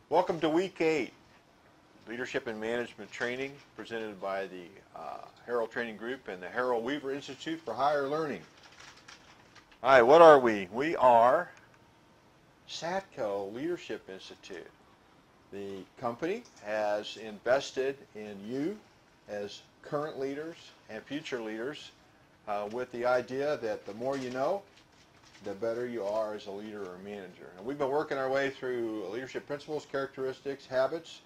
Welcome to Week 8, Leadership and Management Training, presented by the Harold Training Group and the Harold Weaver Institute for Higher Learning. All right, what are we? We are SATCO Leadership Institute. The company has invested in you as current leaders and future leaders with the idea that the more you know, the better you are as a leader or manager. And we've been working our way through leadership principles, characteristics, habits.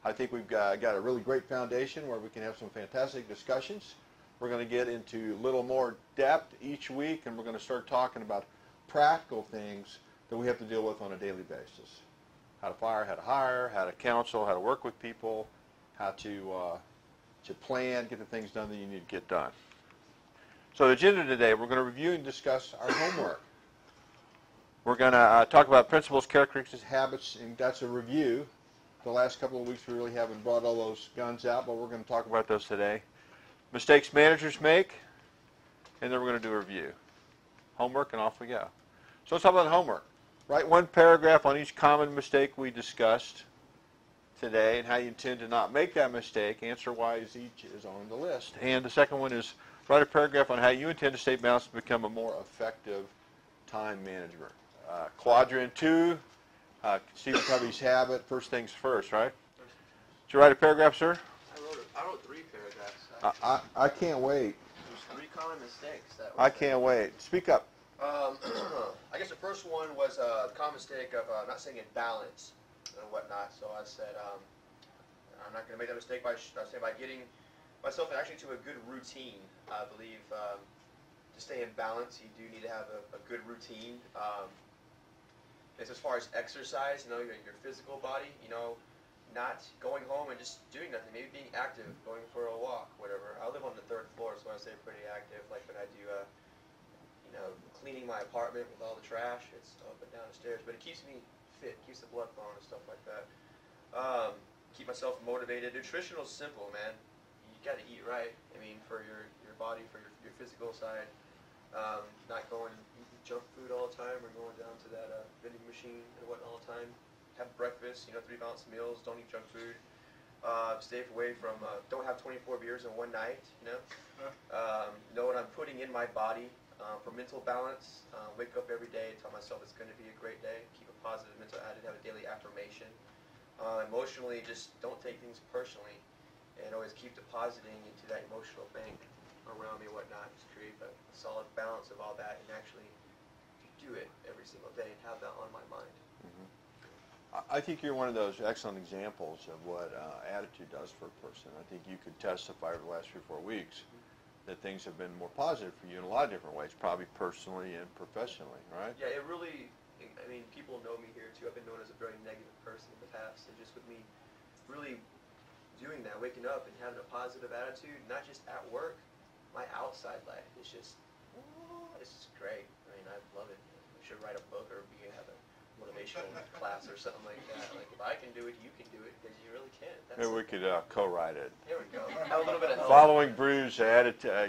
I think we've got a really great foundation where we can have some fantastic discussions. We're going to get into a little more depth each week, and we're going to start talking about practical things that we have to deal with on a daily basis. How to fire, how to hire, how to counsel, how to work with people, how to plan, get the things done that you need to get done. So the agenda today, we're going to review and discuss our homework. We're going to talk about principles, characteristics, habits, and that's a review. The last couple of weeks we really haven't brought all those guns out, but we're going to talk about those today. Mistakes managers make, and then we're going to do a review. Homework, and off we go. So let's talk about homework. Write one paragraph on each common mistake we discussed today and how you intend to not make that mistake. Answer why each is on the list. And the second one is write a paragraph on how you intend to stay balanced to become a more effective time manager. Quadrant 2, Stephen Covey's habit, first things first, right? Did you write a paragraph, sir? I wrote 3 paragraphs. I can't wait. There's 3 common mistakes. I can't wait. Speak up. I guess the first one was the common mistake of not staying in balance and whatnot. So I said I'm not going to make that mistake by getting myself actually to a good routine. I believe to stay in balance, you do need to have a good routine. It's as far as exercise, your physical body, not going home and just doing nothing, maybe being active, going for a walk, whatever. I live on the 3rd floor, so I stay pretty active, like when I do, cleaning my apartment with all the trash, it's up and down the stairs, but it keeps me fit, keeps the blood flowing and stuff like that. Keep myself motivated. Nutritional's simple, man. You got to eat right, for your body, for your physical side. Not going eating junk food all the time or going down to that vending machine and whatnot all the time. Have breakfast, 3 balanced meals, don't eat junk food. Stay away from, don't have 24 beers in one night, know what I'm putting in my body for mental balance. Wake up every day, tell myself it's going to be a great day. Keep a positive mental attitude, have a daily affirmation. Emotionally, just don't take things personally and always keep depositing into that emotional bank around me and whatnot, just create a solid balance of all that and actually do it every single day and have that on my mind. Mm-hmm. I think you're one of those excellent examples of what attitude does for a person. I think you could testify over the last 3 or 4 weeks that things have been more positive for you in a lot of different ways, probably personally and professionally, right? Yeah, it really, people know me here too. I've been known as a very negative person in the past, and just with me really doing that, waking up and having a positive attitude, not just at work, my outside life is just, it's just great. I love it. I should write a book or have a motivational class or something like that. Like, if I can do it, you can do it, because you really can. Maybe we could co-write it. There we go. Have a little bit of help. Following Bruce, attitude, a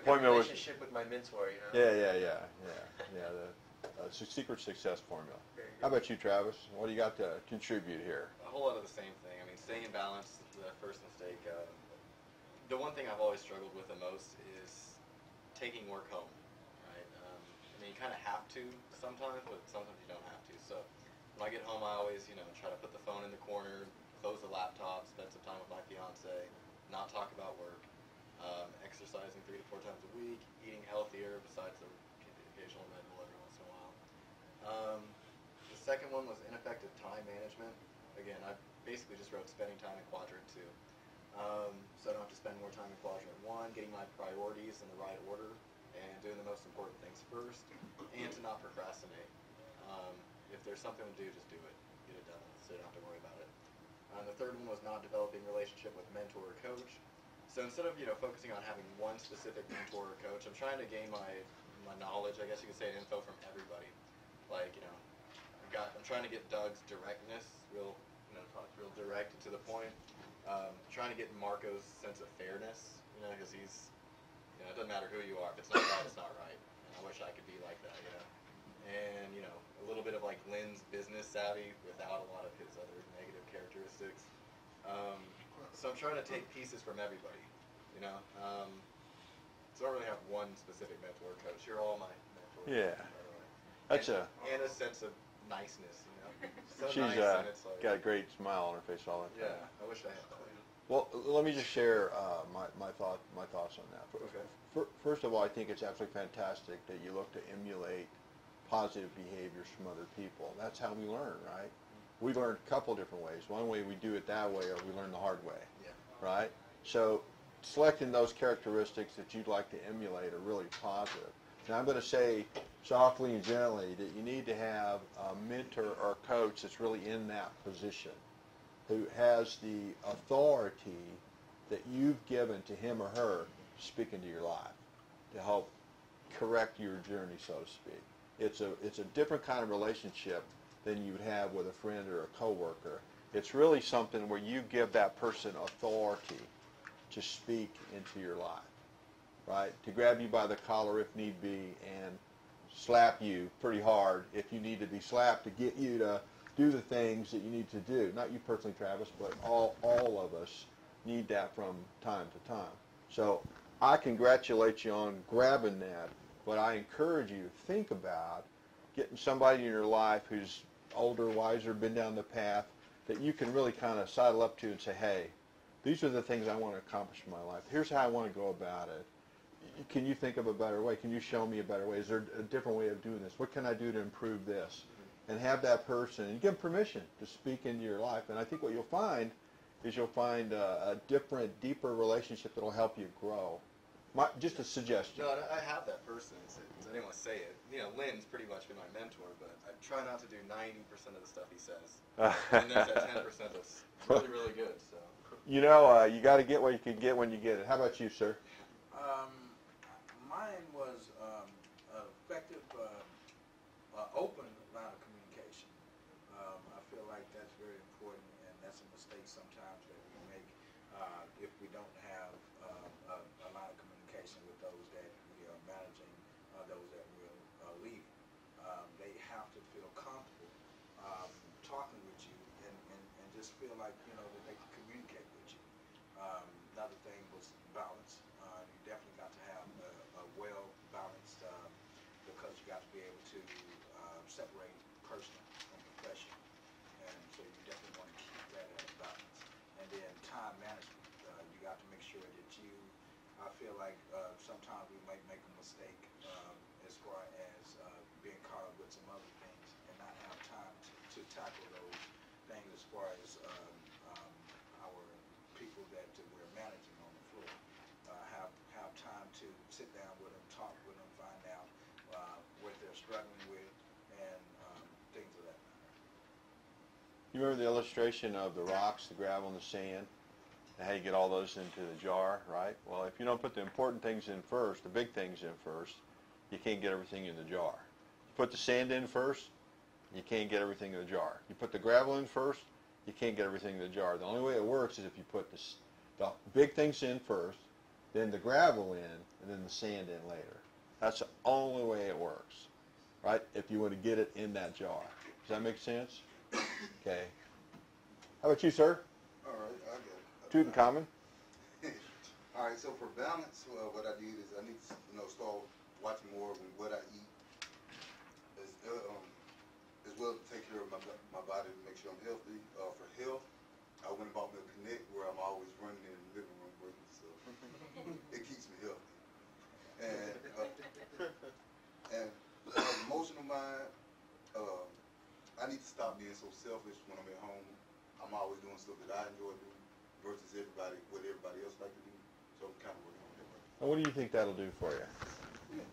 good relationship with my mentor, Yeah. The secret success formula. How about you, Travis? What do you got to contribute here? A whole lot of the same thing. Staying in balance, the first mistake. The one thing I've always struggled with the most is taking work home, right? You kind of have to sometimes, but sometimes you don't have to. So when I get home, I always, try to put the phone in the corner, close the laptop, spend some time with my fiance, not talk about work, exercising 3 to 4 times a week, eating healthier besides the occasional Red Bull every once in a while. The second one was ineffective time management. Again, I basically just wrote spending time in quadrant 2. So I don't have to spend more time in quadrant 1, getting my priorities in the right order, and doing the most important things first, and to not procrastinate. If there's something to do, just do it. Get it it done with, so you don't have to worry about it. The third one was not developing relationship with mentor or coach. So instead of focusing on having one specific mentor or coach, I'm trying to gain my knowledge, I guess you could say, and info from everybody. Like I'm trying to get Doug's directness, real direct and to the point. Trying to get Marco's sense of fairness, because he's it doesn't matter who you are. If it's not right, it's not right. And I wish I could be like that, And a little bit of like Lynn's business savvy without a lot of his other negative characteristics. So I'm trying to take pieces from everybody, So I don't really have one specific mentor or coach. You're all my mentors. Yeah. By the way. And a sense of niceness, So she's nice, and it's like, got a great smile on her face all the time. Yeah, I wish I had that. Well, let me just share my thoughts on that. Okay. First of all, I think it's absolutely fantastic that you look to emulate positive behaviors from other people. That's how we learn, right? We learn a couple different ways. One way we do it that way, or we learn the hard way, right? So selecting those characteristics that you'd like to emulate are really positive. Now I'm going to say softly and gently that you need to have a mentor or coach that's really in that position, who has the authority that you've given to him or her to speak into your life, to help correct your journey, so to speak. It's a different kind of relationship than you would have with a friend or a coworker. It's really something where you give that person authority to speak into your life, right? To grab you by the collar if need be and slap you pretty hard if you need to be slapped to get you to do the things that you need to do. Not you personally, Travis, but all of us need that from time to time. So I congratulate you on grabbing that, but I encourage you to think about getting somebody in your life who's older, wiser, been down the path, that you can really kind of sidle up to and say, hey, these are the things I want to accomplish in my life. Here's how I want to go about it. Can you think of a better way? Can you show me a better way? Is there a different way of doing this? What can I do to improve this? And have that person, and give them permission to speak into your life. And I think what you'll find is you'll find a different, deeper relationship that will help you grow. Just a suggestion. No, I have that person. I didn't want to say it. Lynn's pretty much been my mentor, but I try not to do 90% of the stuff he says. And there's that 10% that's really, really good. So. You got to get what you can get when you get it. How about you, sir? Mine was effective, open line of communication. I feel like that's very important, and that's a mistake sometimes that we make if we don't have a line of communication with those that we are managing, those that we're leading. They have to feel comfortable talking with you and just feel like that they can communicate with you. Another thing was balance. You definitely got to have a well-balanced because you got to be able to separate personal from professional, and so you definitely want to keep that at a balance. And then time management. You got to make sure that I feel like sometimes we might make a mistake as far as being caught up with some other things and not have time to tackle those things as far as our people that we're managing on the floor. Have time to sit down with them, talk with them, find out what they're struggling with, and things of that matter. You remember the illustration of the rocks, the gravel, and the sand, and how you get all those into the jar, right? Well, if you don't put the important things in first, the big things in first, you can't get everything in the jar. You put the sand in first, you can't get everything in the jar. You put the gravel in first, you can't get everything in the jar. The only way it works is if you put the big things in first, then the gravel in, and then the sand in later. That's the only way it works, right? If you want to get it in that jar. Does that make sense? Okay. How about you, sir? All right, I got it. Tutankhamun? All right, so for balance, what I did is I need to start watching more of what I eat, as well to take care of my body to make sure I'm healthy. For health, I went and bought me a Connect where I'm always running in the living room working, so it keeps me healthy. And emotional mind, I need to stop being so selfish when I'm at home. I'm always doing stuff that I enjoy doing versus what everybody else like to do. So I'm kind of working on that. And what do you think that'll do for you?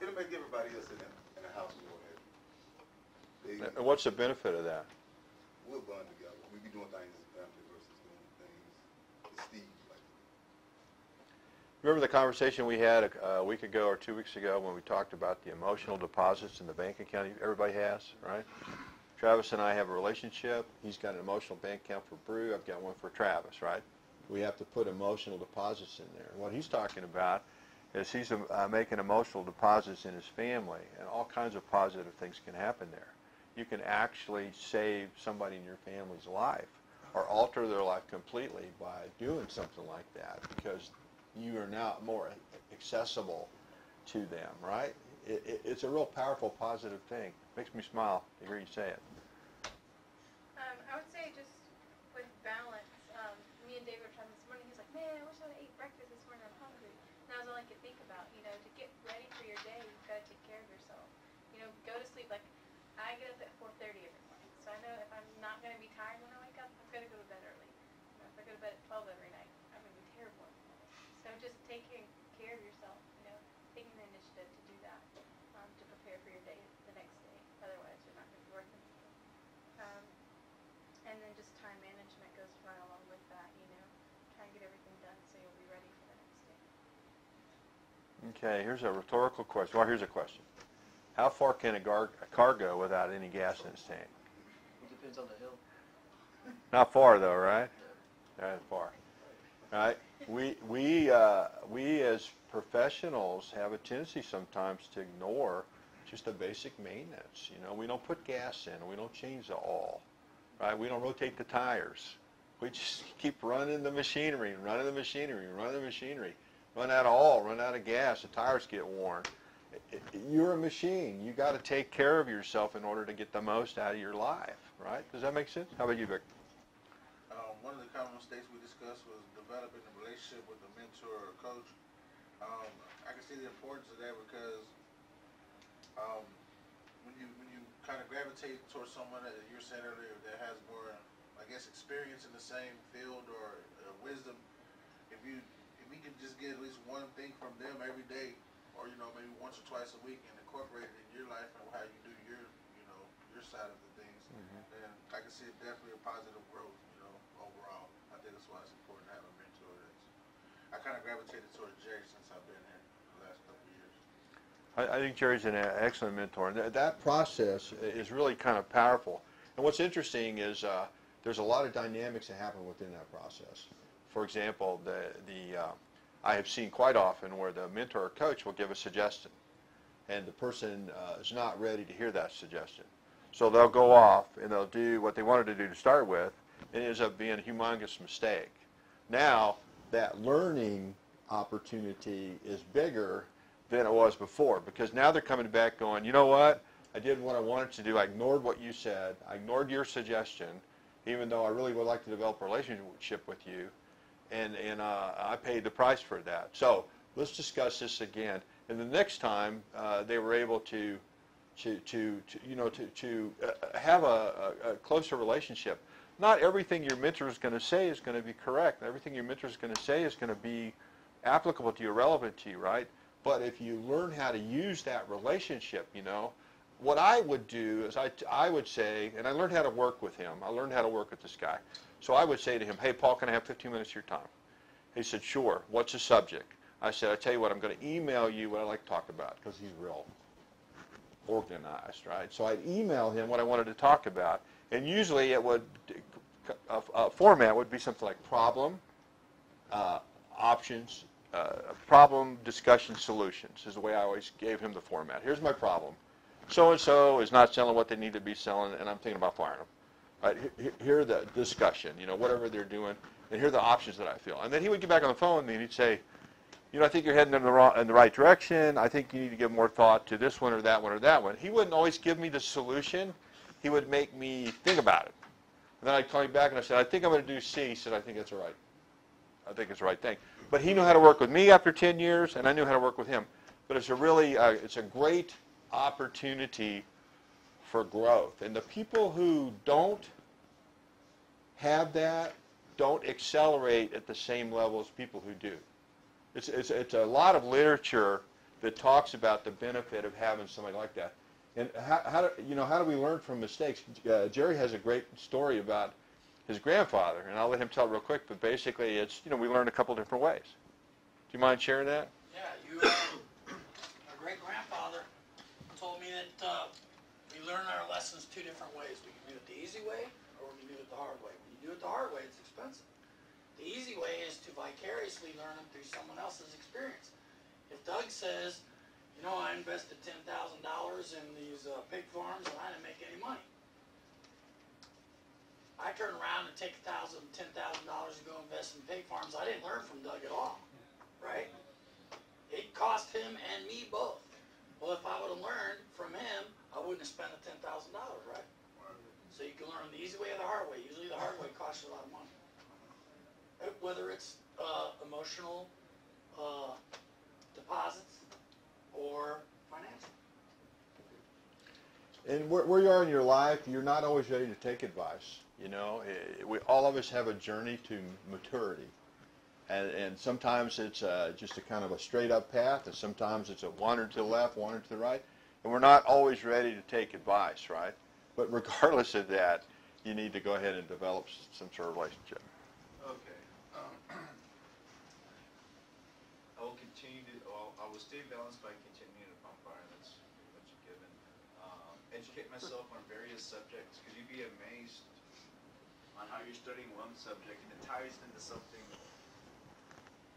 It'll make everybody else in the house more happy. And what's the benefit of that? We'll bond together. we doing things as a family versus doing things as Steve like. Remember the conversation we had a week ago or 2 weeks ago when we talked about the emotional deposits in the bank account everybody has, right? Travis and I have a relationship. He's got an emotional bank account for Brew. I've got one for Travis, right? We have to put emotional deposits in there. What he's talking about is he's making emotional deposits in his family, and all kinds of positive things can happen there. You can actually save somebody in your family's life or alter their life completely by doing something like that, because you are now more accessible to them, right? It's a real powerful, positive thing. Makes me smile to hear you say it. I would say just with balance, me and David were talking this morning, he's like, man, I wish I would ate breakfast this morning, I'm hungry. And that was all I could think about, you know, to get ready for your day, you've got to take care of yourself. You know, go to sleep. Like, I get up at 4:30 every morning, so I know if I'm not going to be tired when I wake up, I've got to go to bed early. You know, if I go to bed at 12 every night, I'm going to be terrible in the morning. So just taking care of yourself, you know, taking the initiative to do that, to prepare for your day the next day. Otherwise, you're not going to be working. And then just time management goes right along with that, you know. Try and get everything done so you'll be ready for the next day. Okay, here's a rhetorical question. Well, here's a question. How far can a car go without any gas in its tank? It depends on the hill. Not far, though, right? Not far. Right? We as professionals have a tendency sometimes to ignore just the basic maintenance. You know, we don't put gas in. We don't change the oil. Right? We don't rotate the tires. We just keep running the machinery, running the machinery, running the machinery. Run out of oil, run out of gas, the tires get worn. You're a machine. You got to take care of yourself in order to get the most out of your life, right? Does that make sense? How about you, Vic? One of the common mistakes we discussed was developing a relationship with a mentor or a coach. I can see the importance of that because when you kind of gravitate towards someone that you're saying earlier that has more, I guess, experience in the same field or wisdom, if we can just get at least one thing from them every day, or you know maybe once or twice a week, and incorporate it in your life and how you do your your side of the things, then I can see it definitely a positive growth, overall. I think that's why it's important to have a mentor. I kind of gravitated towards Jerry since I've been here the last couple of years. I think Jerry's an excellent mentor, and that process is really kind of powerful. And what's interesting is there's a lot of dynamics that happen within that process. For example, I have seen quite often where the mentor or coach will give a suggestion, and the person is not ready to hear that suggestion. So they'll go off and they'll do what they wanted to do to start with, and it ends up being a humongous mistake. Now, that learning opportunity is bigger than it was before, because now they're coming back going, you know what, I did what I wanted to do. I ignored what you said. I ignored your suggestion, even though I really would like to develop a relationship with you, and I paid the price for that. So let's discuss this again. And the next time they were able to have a closer relationship. Not everything your mentor is going to say is going to be correct. Everything your mentor is going to say is going to be applicable to you, relevant to you, right? But if you learn how to use that relationship, what I would do is I would say, and I learned how to work with him. I learned how to work with this guy. So I would say to him, hey, Paul, can I have 15 minutes of your time? He said, sure. What's the subject? I said, I tell you what, I'm going to email you what I like to talk about, because he's real organized, right? So I'd email him what I wanted to talk about, and usually it would, a format would be something like problem, options, problem, discussion, solutions is the way I always gave him the format. Here's my problem. So-and-so is not selling what they need to be selling, and I'm thinking about firing them. Right, here the discussion, whatever they're doing, and here are the options that I feel. And then he would get back on the phone with me and he'd say, I think you're heading in the right direction. I think you need to give more thought to this one or that one or that one. He wouldn't always give me the solution. He would make me think about it. And then I'd call him back and I said, I think I'm going to do C. He said, I think that's all right. I think it's the right thing. But he knew how to work with me after 10 years, and I knew how to work with him. But it's a really, it's a great opportunity for growth. And the people who don't have that don't accelerate at the same level as people who do. It's a lot of literature that talks about the benefit of having somebody like that. And how do we learn from mistakes? Jerry has a great story about his grandfather, and I'll let him tell it real quick, but basically it's, we learned a couple different ways. Do you mind sharing that? Yeah, our great-grandfather told me that we learn our lessons two different ways. We can do it the easy way, or we can do it the hard way. When you do it the hard way, it's expensive. The easy way is to vicariously learn them through someone else's experience. If Doug says, I invested $10,000 in these pig farms and I didn't make any money, I turn around and take $10,000 and go invest in pig farms. I didn't learn from Doug at all, right? It cost him and me both. Well, if I would have learned from him, I wouldn't have spent the $10,000, right? So you can learn the easy way or the hard way. Usually the hard way costs you a lot of money. Whether it's emotional deposits or financial. And where you are in your life, you're not always ready to take advice. All of us have a journey to maturity. And sometimes it's just a kind of a straight up path, and sometimes it's a wander to the left, wander to the right. And we're not always ready to take advice, right? But regardless of that, you need to go ahead and develop some sort of relationship. Okay. I will stay balanced by continuing to pump iron. That's pretty much a given. Educate myself on various subjects, because you'd be amazed on how you're studying one subject and it ties into something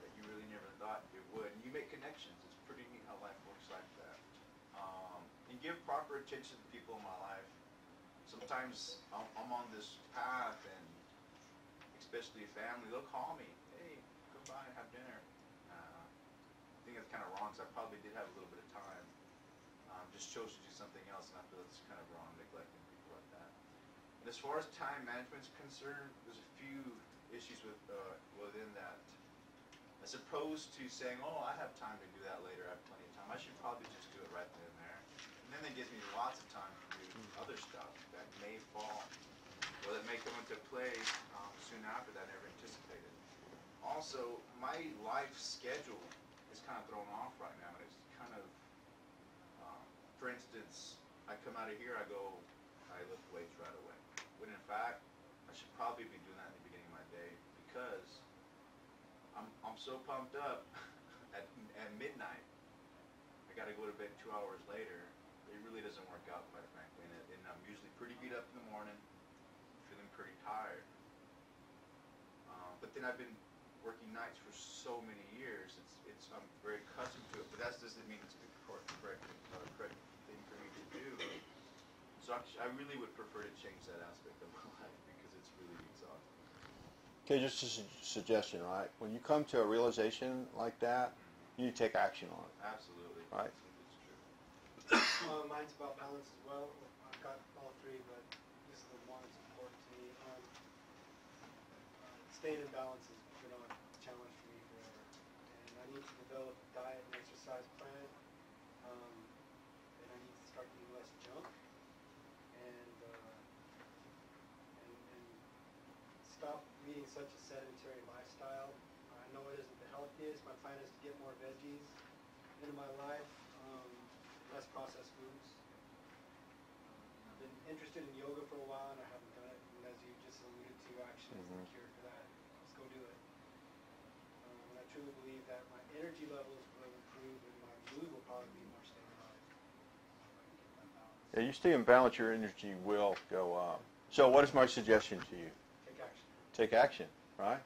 that you really never thought it would. And you make connections. It's pretty neat how life works like that. And give proper attention to people in my life. Sometimes I'm on this path, and especially family, they'll call me, hey, come by and have dinner. I think that's kind of wrong, because I probably did have a little bit of time. Just chose to do something else, and I feel it's kind of wrong, neglecting people like that. And as far as time management is concerned, there's a few issues within that. As opposed to saying, oh, I have time to do that later, I have plenty of time, I should probably just do it right then and there. And then that gives me lots of time to do other stuff that may fall, or that may come into play soon after that I never anticipated. Also, my life schedule is kind of thrown off right now. It's kind of, for instance, I come out of here, I lift weights right away. When in fact, I should probably be doing that at the beginning of my day, because I'm so pumped up at midnight. I got to go to bed 2 hours later. It really doesn't work out, quite frankly, and I'm usually pretty beat up in the morning, feeling pretty tired. But then I've been working nights for so many years. I'm very accustomed to it, but that doesn't mean it's the correct thing for me to do. So I really would prefer to change that aspect of my life, because it's really exhausting. Okay, just a suggestion, right? When you come to a realization like that, you need to take action on it. Absolutely. Right. It's true. Mine's about balance as well. I've got all three, but this is the one that's important to me. Staying in balance has been a challenge for me forever, and I need to develop a diet and exercise plan. And I need to start eating less junk, and stop leading such a sedentary lifestyle. I know it isn't the healthiest. My plan is to get more veggies into my life, less processed foods. I've been interested in yoga for a while, and I haven't done it. And as you just alluded to, action is the cure for that. Let's go do it. And I truly believe that my energy levels will improve, and my mood will probably be more stabilized. Yeah, you stay in balance, your energy will go up. So what is my suggestion to you? Take action. Take action, right?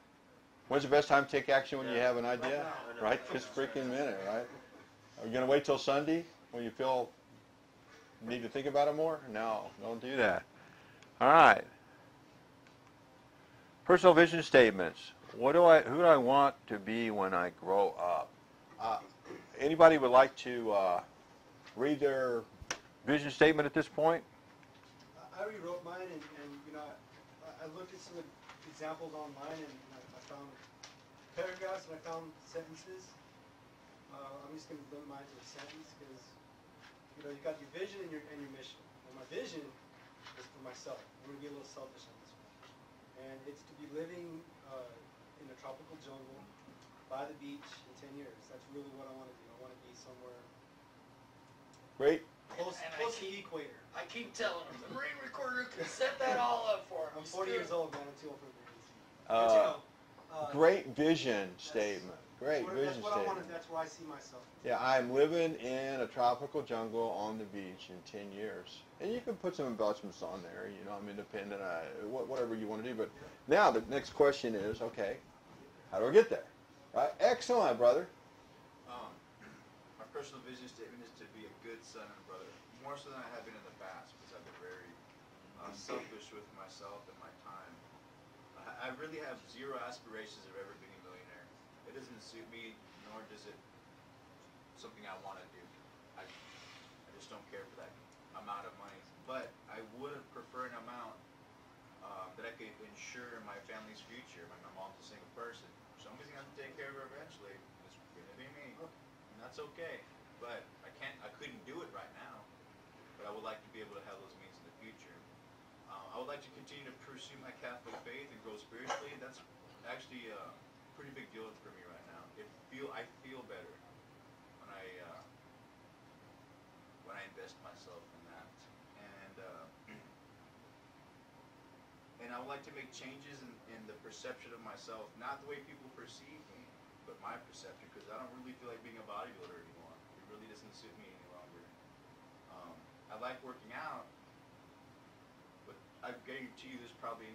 When's the best time to take action? When you have an idea? Right? This freaking minute, right? Are you going to wait till Sunday when you feel you need to think about it more? No, don't do that. All right. Personal vision statements. Who do I want to be when I grow up? Anybody would like to read their vision statement at this point? I rewrote mine, and I looked at some examples online, and I found paragraphs, and I found sentences. I'm just going to limit mine to a sentence, because you got your vision and your mission. And my vision is for myself. I'm going to be a little selfish on this one, and it's to be living in a tropical jungle by the beach in 10 years. That's really what I want to do. I want to be somewhere. Great. Close to the equator. I keep telling him, the Marine recorder can set that all up for him. I'm 40 years old, man. I'm too old for the Great vision statement. Great vision that's what I statement. wanted. That's where I see myself. Yeah, I'm living in a tropical jungle on the beach in 10 years. And you can put some embellishments on there, you know, I'm independent, whatever you want to do. But now the next question is, okay, how do I get there? Right? Excellent, brother. My personal vision statement is to be a good son and brother, more so than I have been in the past, because I've been very selfish with myself and my time. I really have zero aspirations of ever being a millionaire. It doesn't suit me, nor does it something I want to do. I just don't care for that amount of money. But I would have preferred an amount that I could ensure my family's future. My mom's a single person. Somebody's going to have to take care of her eventually. It's going to be me. And that's okay. But I couldn't do it right now. But I would like to be able to have those means in the future. I would like to continue to pursue my Catholic faith and grow spiritually. That's actually a pretty big deal for me right now. I feel better when I invest myself in that. And I would like to make changes in the perception of myself, not the way people perceive me, but my perception, because I don't really feel like being a bodybuilder anymore. It really doesn't suit me any longer. I like working out, but I guarantee you there's probably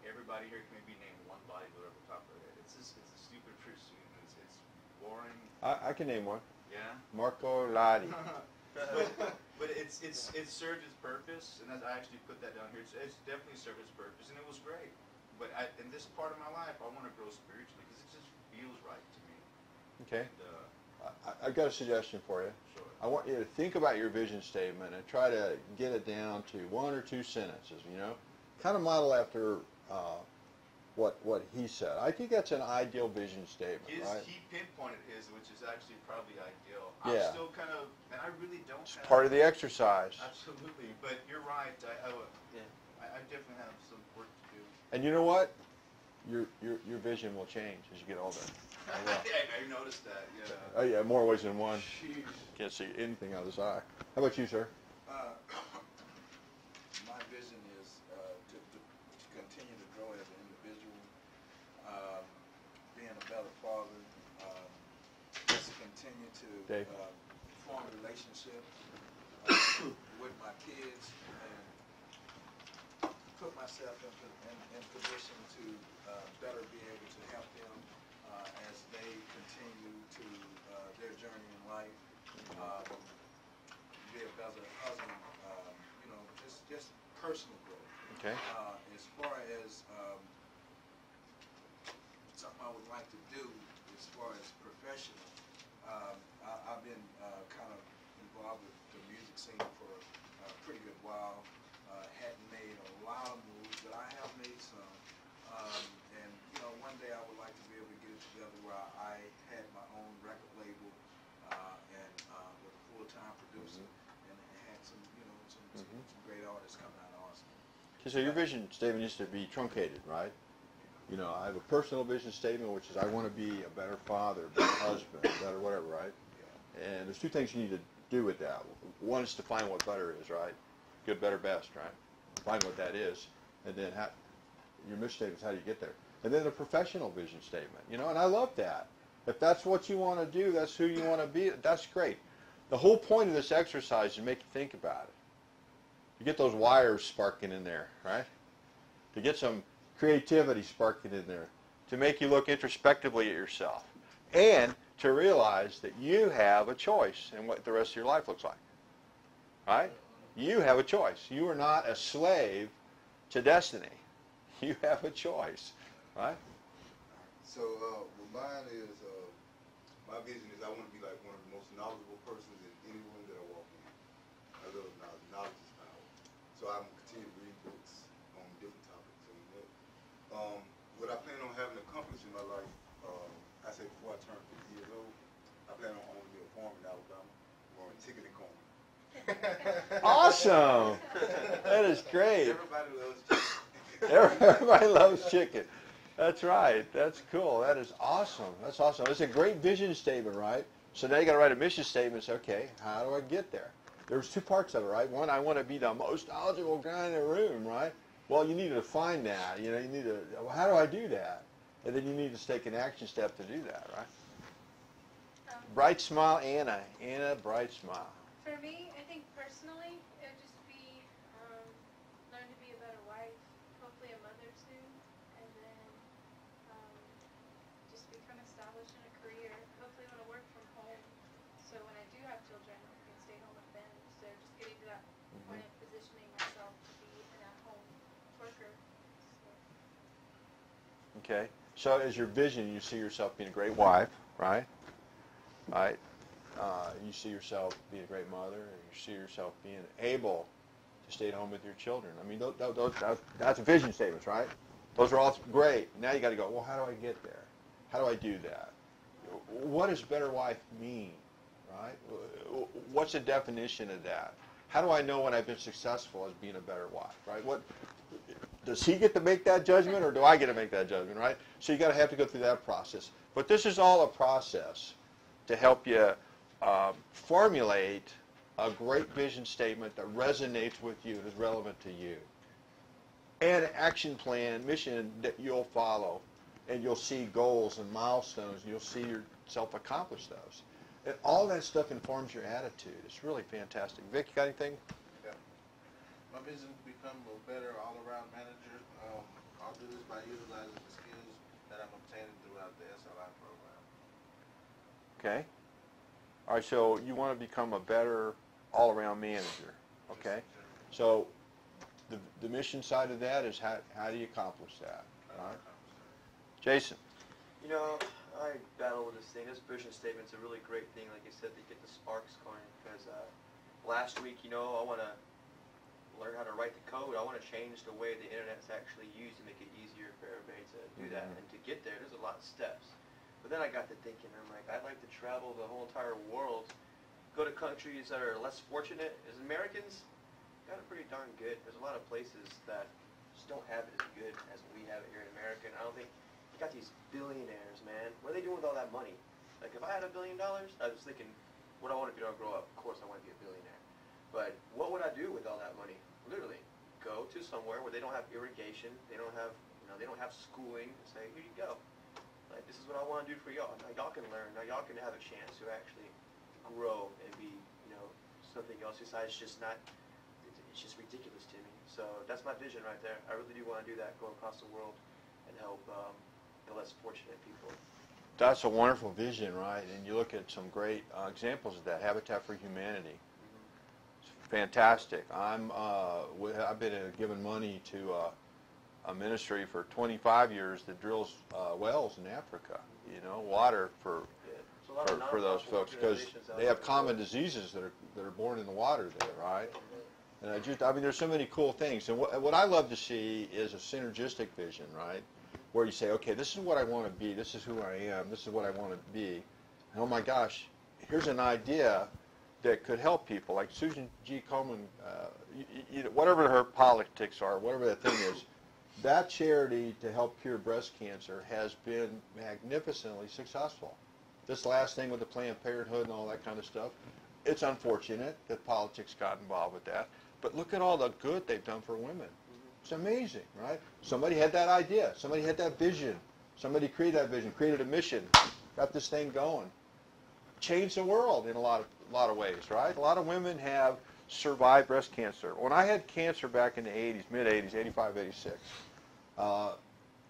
everybody here can maybe name one bodybuilder off the top of their head. It's a stupid pursuit. It's boring. I can name one. Yeah. Marco Ladi. but it served its purpose, and I actually put that down here. It's definitely served its purpose, and it was great. But in this part of my life, I want to grow spiritually because it just feels right to me. Okay. And, I've got a suggestion for you. sure. I want you to think about your vision statement and try to get it down to 1 or 2 sentences, you know? Kind of model after what he said. I think that's an ideal vision statement, right? He pinpointed his, which is actually probably ideal. Yeah. I'm still kind of, and I really don't It's have... part of the exercise. Absolutely, but you're right. I definitely have some work to do. And you know what? Your vision will change as you get older. I noticed that, yeah. Oh yeah, more ways than one. Jeez. Can't see anything out of this eye. How about you, sir? My vision is to continue to grow as an individual, being a better father, just to continue to form a relationship with my kids and put myself in position to better be able to help them as they continue to their journey in life. Be a better husband, just personal growth. Okay. As far as something I would like to do, as far as professional, I've been kind of involved with the music scene for a pretty good while. Hadn't made a lot of moves, but I have made some. And one day I would like to be able to get it together where I had my own record label and with a full-time producer, and had some great artists coming out of Austin. Okay, so your vision statement needs to be truncated, right? You know, I have a personal vision statement, which is I want to be a better father, better husband, better whatever, right? And there's 2 things you need to do with that. One is to find what better is, right? Good, better, best, right? Find what that is, and then your mission statement is how do you get there. And then a professional vision statement, you know, and I love that. If that's what you want to do, that's who you want to be, that's great. The whole point of this exercise is to make you think about it. You get those wires sparking in there, right? To get some creativity sparking in there, to make you look introspectively at yourself, and to realize that you have a choice in what the rest of your life looks like, right? You have a choice. You are not a slave to destiny. You have a choice, right? So mine is, my vision is I want to be like one of the most knowledgeable persons in any room that I walk in. I love knowledge. Knowledge is power. So I'm going to continue to read books on different topics. And what I plan on having accomplished in my life, I say before I turn 50 years old, I plan on owning a farm in Alabama, growing chicken and corn. Awesome. That is great. Everybody loves chicken. Everybody loves chicken. That's right. That's cool. That is awesome. That's awesome. It's a great vision statement, right? So now you got to write a mission statement. Say, okay, how do I get there? there's two parts of it, right? One, I want to be the most knowledgeable guy in the room, right? Well, you need to define that. You know, you need to, well, how do I do that? And then you need to take an action step to do that, right? Bright smile, Anna. Anna, bright smile. For me, I think personally, it would just be learn to be a better wife, hopefully a mother soon, and then just become established in a career. Hopefully I want to work from home, so when I do have children, I can stay home with them. So just getting to that point of positioning myself to be an at-home worker. So. Okay. So as your vision, you see yourself being a great wife, right? Right. You see yourself being a great mother, and you see yourself being able to stay at home with your children. I mean, that's vision statements, right? Those are all great. Now you got to go, well, how do I get there? How do I do that? What does better wife mean, right? What's the definition of that? How do I know when I've been successful as being a better wife, right? What does he get to make that judgment, or do I get to make that judgment, right? So you got to have to go through that process. But this is all a process to help you formulate a great vision statement that resonates with you and is relevant to you. And an action plan, mission that you'll follow, and you'll see goals and milestones, and you'll see yourself accomplish those. And all that stuff informs your attitude. It's really fantastic. Vic, you got anything? Yeah. My vision is to become a better all-around manager. I'll do this by utilizing the skills that I'm obtaining throughout the SLI program. Okay. All right, so you want to become a better all-around manager, okay? So the mission side of that is how do you accomplish that, all right? Jason. You know, I battle with this thing. This vision statement's a really great thing, like you said, to get the sparks going. Because last week, you know, I want to learn how to write the code. I want to change the way the internet's actually used to make it easier for everybody to do that. And to get there, there's a lot of steps. But then I got to thinking, I'm like, I'd like to travel the whole entire world, go to countries that are less fortunate. As Americans, got it pretty darn good. There's a lot of places that just don't have it as good as we have it here in America. And I don't think, you got these billionaires, man. What are they doing with all that money? Like, if I had $1 billion, I was thinking, what do I want to be when I grow up? Of course I want to be a billionaire. But what would I do with all that money? Literally, go to somewhere where they don't have irrigation, they don't have, you know, they don't have schooling, and say, here you go. Like, this is what I want to do for y'all. Now y'all can learn. Now y'all can have a chance to actually grow and be, you know, something else besides just not, it's just ridiculous to me. So that's my vision right there. I really do want to do that, go across the world and help the less fortunate people. That's a wonderful vision, right? And you look at some great examples of that. Habitat for Humanity. It's fantastic. I've been given money to a ministry for 25 years that drills wells in Africa, you know, water for those folks, because they have common diseases that are born in the water there, right? And I mean, there's so many cool things. And what I love to see is a synergistic vision, right? Where you say, okay, this is what I want to be, this is who I am, this is what I want to be. And oh my gosh, here's an idea that could help people. Like Susan G. Komen, whatever her politics are, whatever that thing is, that charity to help cure breast cancer has been magnificently successful. This last thing with the Planned Parenthood and all that kind of stuff, it's unfortunate that politics got involved with that, but look at all the good they've done for women. It's amazing, right? Somebody had that idea. Somebody had that vision. Somebody created that vision, created a mission, got this thing going. Changed the world in a lot of ways, right? A lot of women have survived breast cancer. When I had cancer back in the 80s, mid-80s, 85, 86,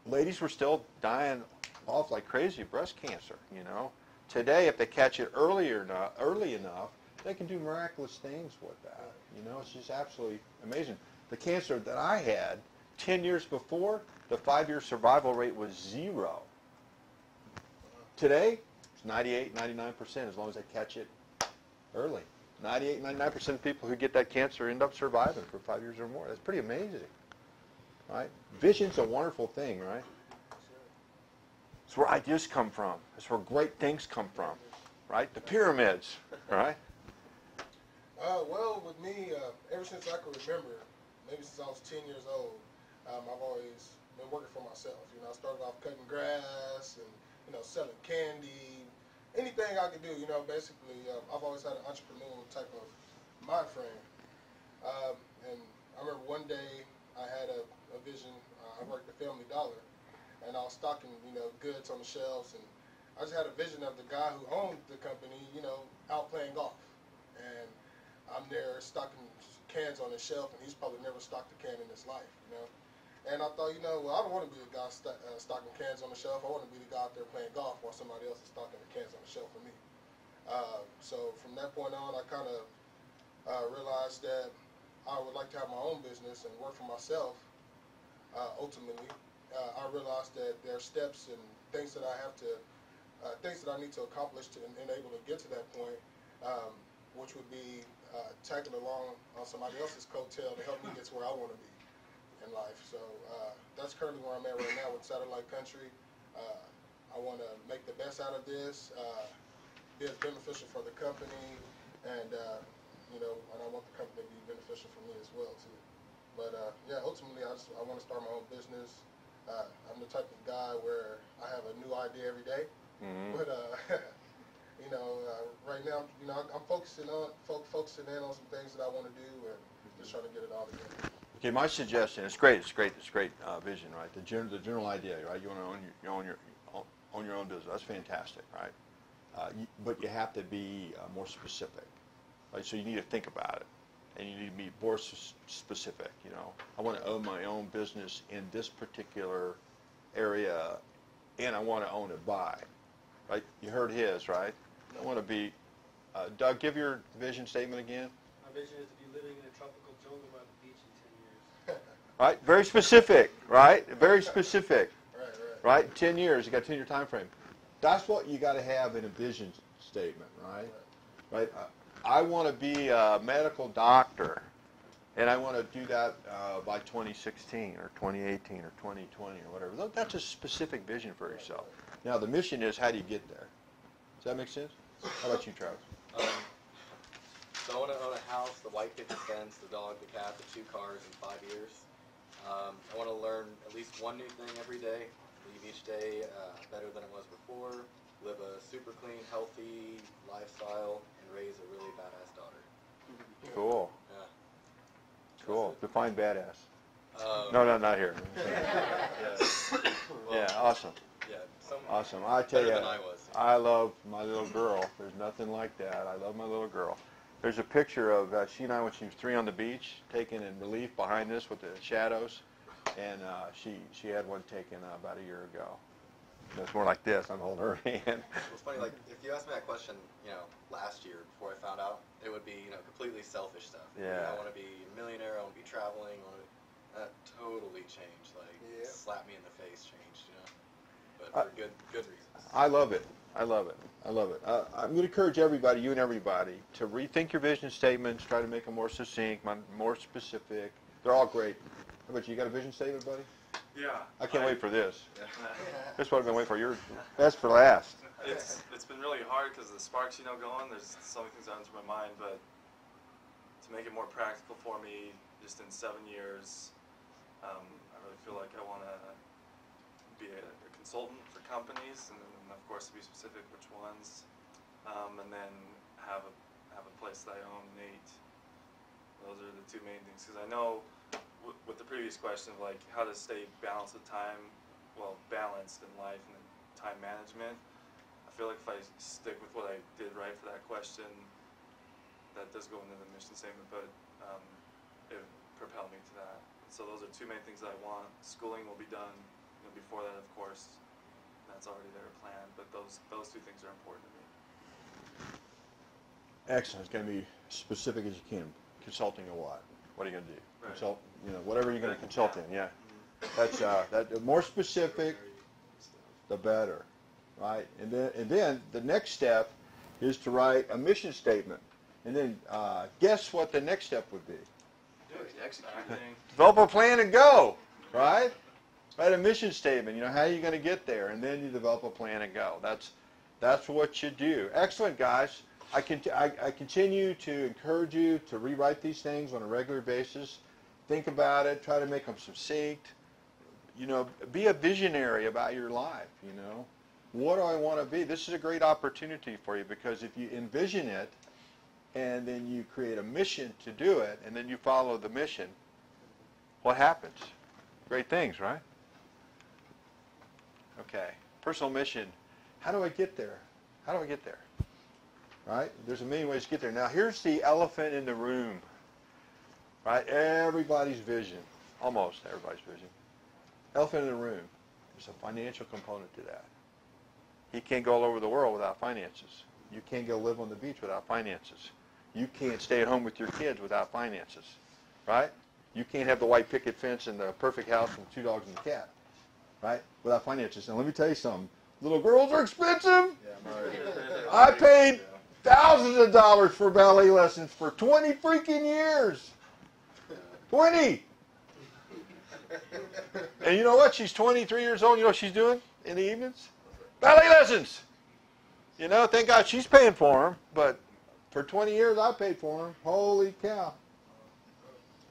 ladies were still dying off like crazy of breast cancer, you know. Today, if they catch it early enough, they can do miraculous things with that. You know, it's just absolutely amazing. The cancer that I had 10 years before, the 5-year survival rate was 0. Today, it's 98, 99% as long as they catch it early. 98, 99% of people who get that cancer end up surviving for 5 years or more. That's pretty amazing, right? Vision's a wonderful thing, right? It's where ideas come from. It's where great things come from, right? The pyramids, right? Well, with me, ever since I can remember, maybe since I was 10 years old, I've always been working for myself. You know, I started off cutting grass and, you know, selling candy, anything I could do. You know, basically, I've always had an entrepreneurial type of mind frame. And I remember one day I had a vision. I worked at Family Dollar, and I was stocking, goods on the shelves, and I just had a vision of the guy who owned the company, out playing golf. And I'm there stocking cans on the shelf, and he's probably never stocked a can in his life, And I thought, well, I don't want to be the guy stocking cans on the shelf. I want to be the guy out there playing golf while somebody else is stocking the cans on the shelf for me. So from that point on, I kind of realized that I would like to have my own business and work for myself. Ultimately, I realized that there are steps and things that I have to, things that I need to accomplish to enable to get to that point, which would be tagging along on somebody else's coattail to help me get to where I want to be in life. So that's currently where I'm at right now with Satellite Country. I want to make the best out of this, be as beneficial for the company, and and I want the company to be beneficial for me as well too. But yeah, ultimately, I want to start my own business. I'm the type of guy where I have a new idea every day. Mm-hmm. But right now, I'm focusing in on some things that I want to do and just trying to get it all together. Okay, my suggestion. It's great vision, right? The general idea, right? You want to own your own business. That's fantastic, right? But you have to be more specific, right? So you need to think about it. And you need to be more specific, I want to own my own business in this particular area, and I want to own it by, right? You heard his, right? I want to be, Doug, give your vision statement again. My vision is to be living in a tropical jungle by the beach in 10 years. Right? Very specific, right? Very specific. Right? 10 years, you got a 10-year time frame. That's what you got to have in a vision statement, right? I want to be a medical doctor, and I want to do that by 2016 or 2018 or 2020 or whatever. That's a specific vision for yourself. Now, the mission is, how do you get there? Does that make sense? How about you, Travis? So I want to own a house, the white picket fence, the dog, the cat, the 2 cars in 5 years. I want to learn at least one new thing every day, leave each day better than it was before, live a super clean, healthy lifestyle, and raise a really badass daughter. Cool. Yeah. Cool. Define badass. No, not here. Yeah, awesome. Yeah, awesome. I tell you, than I was. I love my little girl. There's nothing like that. I love my little girl. There's a picture of she and I when she was 3 on the beach, taken in relief behind us with the shadows, and she had one taken about a year ago. It's more like this. I'm holding her hand. It's funny, like, if you asked me that question, last year before I found out, it would be, completely selfish stuff. Yeah. I want to be a millionaire, I want to be traveling, that totally changed. Like, slap me in the face changed, But for good reasons. I love it. I'm going to encourage everybody, you and everybody, to rethink your vision statements, try to make them more succinct, more specific. They're all great. How about you? You got a vision statement, buddy? Yeah. I can't wait for this. This is what I've been waiting for. You're best for last. It's been really hard because the sparks, going. There's so many things that enter my mind, but to make it more practical for me, just in 7 years, I really feel like I want to be a consultant for companies, and then of course to be specific which ones, and then have a place that I own, Nate. Those are the 2 main things, because I know with the previous question of like how to stay balanced in life and then time management, I feel like if I stick with what I did right for that question, that does go into the mission statement, but it would propel me to that. So those are 2 main things that I want. Schooling will be done before that, of course. That's already there planned, but those 2 things are important to me. Excellent. It's going to be specific as you can. Consulting or what? What are you going to do? Right. Consult, whatever you're going to consult in. Yeah. That's the more specific, the better, right? And then the next step is to write a mission statement, and then guess what the next step would be? Develop a plan and go, right? Write a mission statement. How are you going to get there, and then you develop a plan and go. That's what you do. Excellent, guys. I continue to encourage you to rewrite these things on a regular basis. Think about it. Try to make them succinct. Be a visionary about your life. What do I want to be? This is a great opportunity for you, because if you envision it, and then you create a mission to do it, and then you follow the mission, what happens? Great things, right? Okay. Personal mission. How do I get there? How do I get there? Right? There's a million ways to get there. Now, here's the elephant in the room. Right? Everybody's vision. Almost everybody's vision. Elephant in the room. There's a financial component to that. He can't go all over the world without finances. You can't go live on the beach without finances. You can't stay at home with your kids without finances. Right? You can't have the white picket fence and the perfect house with 2 dogs and a cat. Right? Without finances. And let me tell you something. Little girls are expensive. I paid thousands of dollars for ballet lessons for 20 freaking years. 20. And you know what? She's 23 years old. You know what she's doing in the evenings? Ballet lessons. You know, thank God she's paying for them. But for 20 years, I paid for them. Holy cow.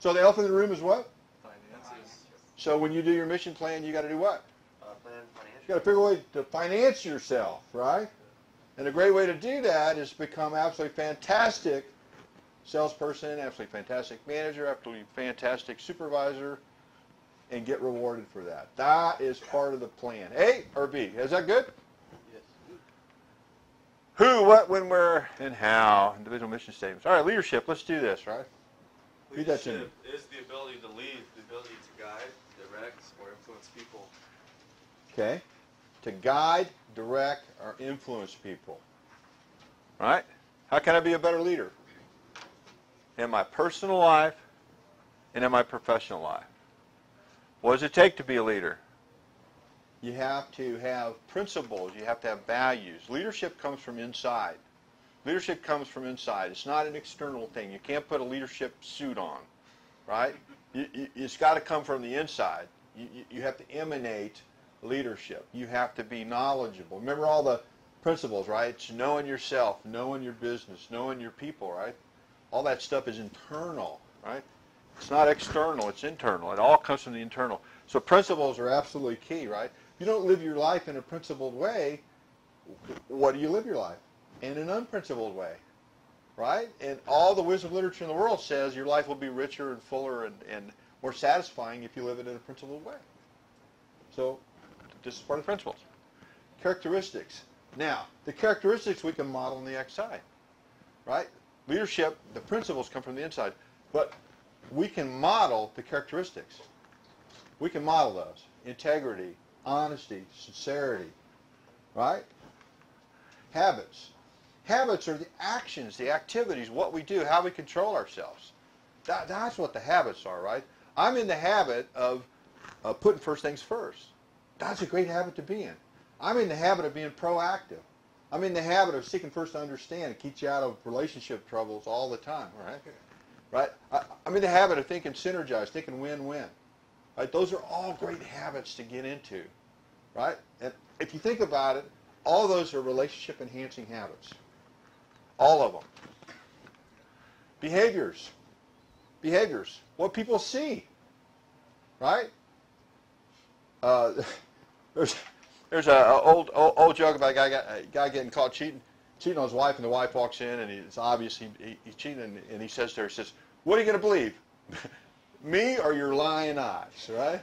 So the elephant in the room is what? Finances. So when you do your mission plan, you got to do what? Plan financial. You got to figure a way to finance yourself, right? And a great way to do that is become absolutely fantastic salesperson, absolutely fantastic manager, absolutely fantastic supervisor, and get rewarded for that. That is part of the plan. A or B? Is that good? Yes. Who, what, when, where, and how. Individual mission statements. All right, leadership. Let's do this, right? Read that to me. Leadership is the ability to lead, the ability to guide, direct, or influence people. Okay. To guide, direct, or influence people. Right? How can I be a better leader? In my personal life and in my professional life. What does it take to be a leader? You have to have principles. You have to have values. Leadership comes from inside. Leadership comes from inside. It's not an external thing. You can't put a leadership suit on, right? It's got to come from the inside. You have to emanate leadership. You have to be knowledgeable. Remember all the principles, right? It's knowing yourself, knowing your business, knowing your people, right? All that stuff is internal, right? It's not external, it's internal. It all comes from the internal. So principles are absolutely key, right? You don't live your life in a principled way. What do you live your life? In an unprincipled way, right? And all the wisdom literature in the world says your life will be richer and fuller and more satisfying if you live it in a principled way. So this is part of the principles. Characteristics. Now, the characteristics we can model on the outside, right? Leadership, the principles come from the inside, but we can model the characteristics. We can model those. Integrity, honesty, sincerity, right? Habits. Habits are the actions, the activities, what we do, how we control ourselves. That's what the habits are, right? I'm in the habit of putting first things first. That's a great habit to be in. I'm in the habit of being proactive. I'm in the habit of seeking first to understand. It keeps you out of relationship troubles all the time, right? Right? I'm in the habit of thinking synergize, thinking win-win. Right? Those are all great habits to get into, right? And if you think about it, all those are relationship-enhancing habits. All of them. Behaviors. Behaviors. What people see, right? There's an old joke about a guy getting caught cheating on his wife, and the wife walks in, and it's obvious he's cheating, and he says to her, he says, "What are you going to believe, me or your lying eyes?" Right?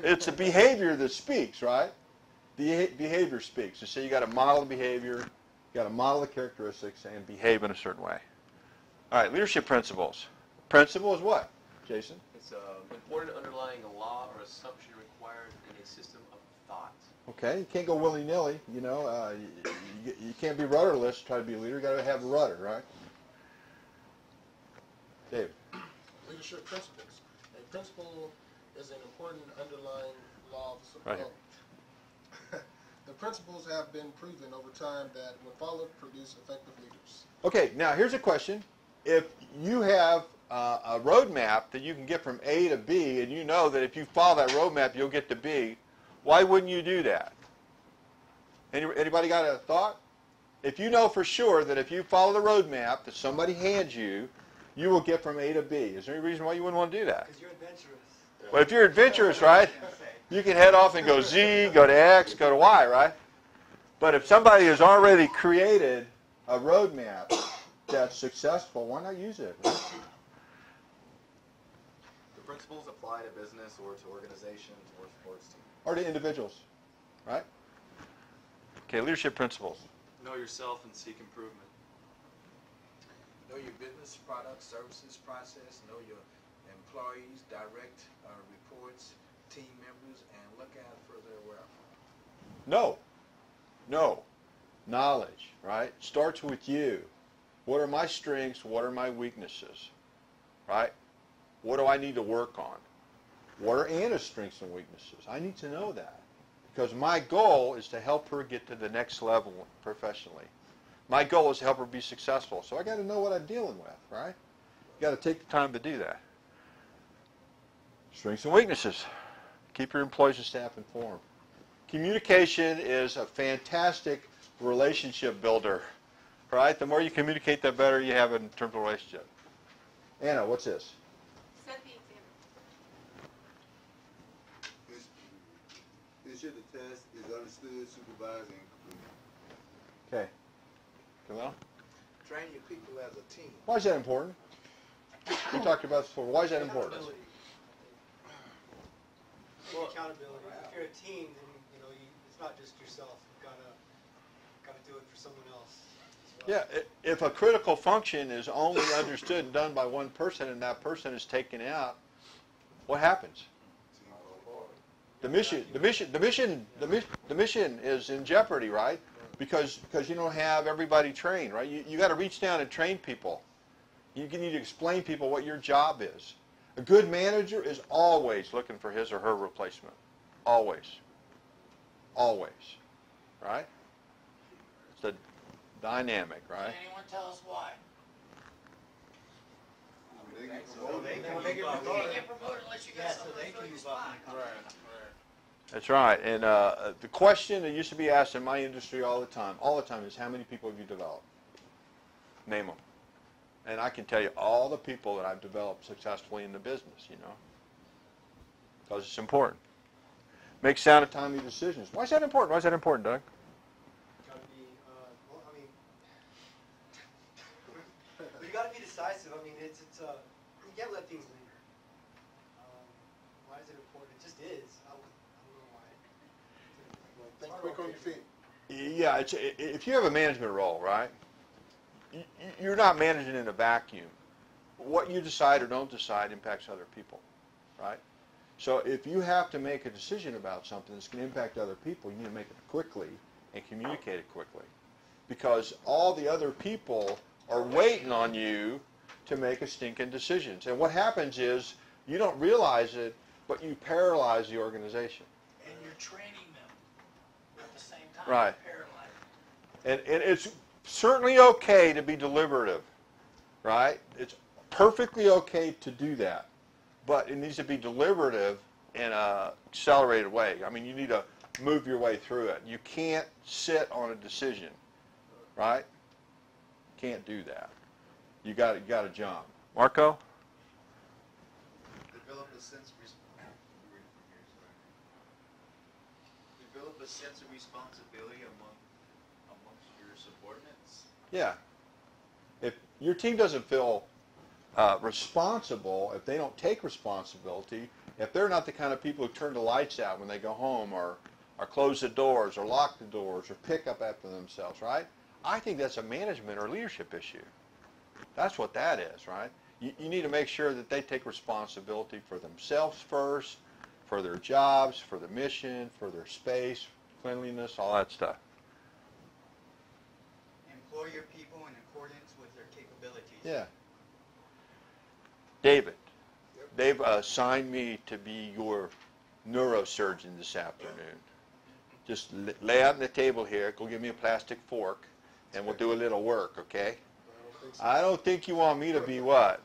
It's the behavior that speaks, right? The behavior speaks. So you got to model the behavior, you got to model the characteristics, and behave in a certain way. All right, leadership principles. Principle is what, Jason? It's an important underlying law or assumption required in a system of thought. Okay, you can't go willy-nilly, you know. You can't be rudderless to try to be a leader. You got to have a rudder, right? Dave. Leadership principles. A principle is an important underlying law of Right. The principles have been proven over time that when followed produce effective leaders. Okay, now here's a question. If you have a roadmap that you can get from A to B, and you know that if you follow that roadmap you'll get to B, why wouldn't you do that? Anybody got a thought? If you know for sure that if you follow the roadmap that somebody hands you, you will get from A to B. Is there any reason why you wouldn't want to do that? Because you're adventurous. Well, if you're adventurous, right, you can head off and go Z, go to X, go to Y, right? But if somebody has already created a roadmap that's successful, why not use it? Right? The principles apply to business or to organizations or sports teams. Or to individuals, right? Okay, leadership principles. Know yourself and seek improvement. Know your business, products, services, process. Know your employees, direct reports, team members, and look out for their welfare. No. Knowledge, right? Starts with you. What are my strengths? What are my weaknesses? Right? What do I need to work on? What are Anna's strengths and weaknesses? I need to know that. Because my goal is to help her get to the next level professionally. My goal is to help her be successful. So I got to know what I'm dealing with, right? You got to take the time to do that. Strengths and weaknesses. Keep your employees and staff informed. Communication is a fantastic relationship builder, right? The more you communicate, the better you have in terms of relationship. Anna, what's this? Set the example. Ensure the test is understood, supervised, and completed. Okay. Camille? Train your people as a team. Why is that important? We talked about this before. Why is that important? Accountability. Take accountability. If you're a team, then it's not just yourself. You've gotta do it for someone else as well. Yeah, if a critical function is only understood and done by one person and that person is taken out, what happens? The mission is in jeopardy, right? Because you don't have everybody trained, right? You got to reach down and train people. You need to explain to people what your job is. A good manager is always looking for his or her replacement. Always. Always. Right? It's a dynamic, right? Can anyone tell us why? They get You promoted. can't get promoted unless you got somebody to fill your spot. That's right. And the question that used to be asked in my industry all the time is how many people have you developed? Name them. And I can tell you all the people that I've developed successfully in the business, because it's important. Make sound and timely decisions. Why is that important? Why is that important, Doug? Gotta be, you gotta be decisive. I mean, it's you can't let things linger. Why is it important? It just is. I don't know why. Think quick on your feet. Yeah, if you have a management role, right, you're not managing in a vacuum. What you decide or don't decide impacts other people, right? So if you have to make a decision about something that's going to impact other people, you need to make it quickly and communicate it quickly. Because all the other people are waiting on you to make a stinking decision. And what happens is you don't realize it, but you paralyze the organization. And you're training them at the same time. Right. Paralyzed. And it's certainly okay to be deliberative, right? It's perfectly okay to do that. But it needs to be deliberative in an accelerated way. I mean, you need to move your way through it. You can't sit on a decision, right? Can't do that. You got to jump. Marco? Develop a sense of responsibility amongst your subordinates. Yeah. If your team doesn't feel responsible, if they don't take responsibility, if they're not the kind of people who turn the lights out when they go home or close the doors or lock the doors or pick up after themselves, right? I think that's a management or leadership issue. That's what that is, right? You need to make sure that they take responsibility for themselves first, for their jobs, for the mission, for their space, cleanliness, all that stuff. Employ your people in accordance with their capabilities. Yeah. David, they've assigned me to be your neurosurgeon this afternoon. Just lay out on the table here, go give me a plastic fork, and we'll do a little work, okay? I don't think you want me to be what?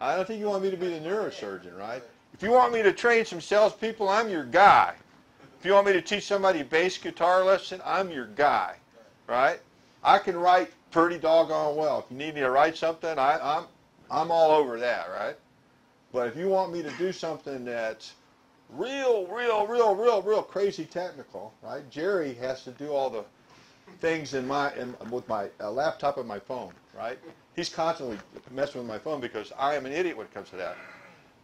I don't think you want me to be the neurosurgeon, right? If you want me to train some salespeople, I'm your guy. If you want me to teach somebody a bass guitar lesson, I'm your guy, right? I can write pretty doggone well. If you need me to write something, I'm all over that, right? But if you want me to do something that's real crazy technical, right? Jerry has to do all the things with my laptop and my phone, right? He's constantly messing with my phone because I am an idiot when it comes to that.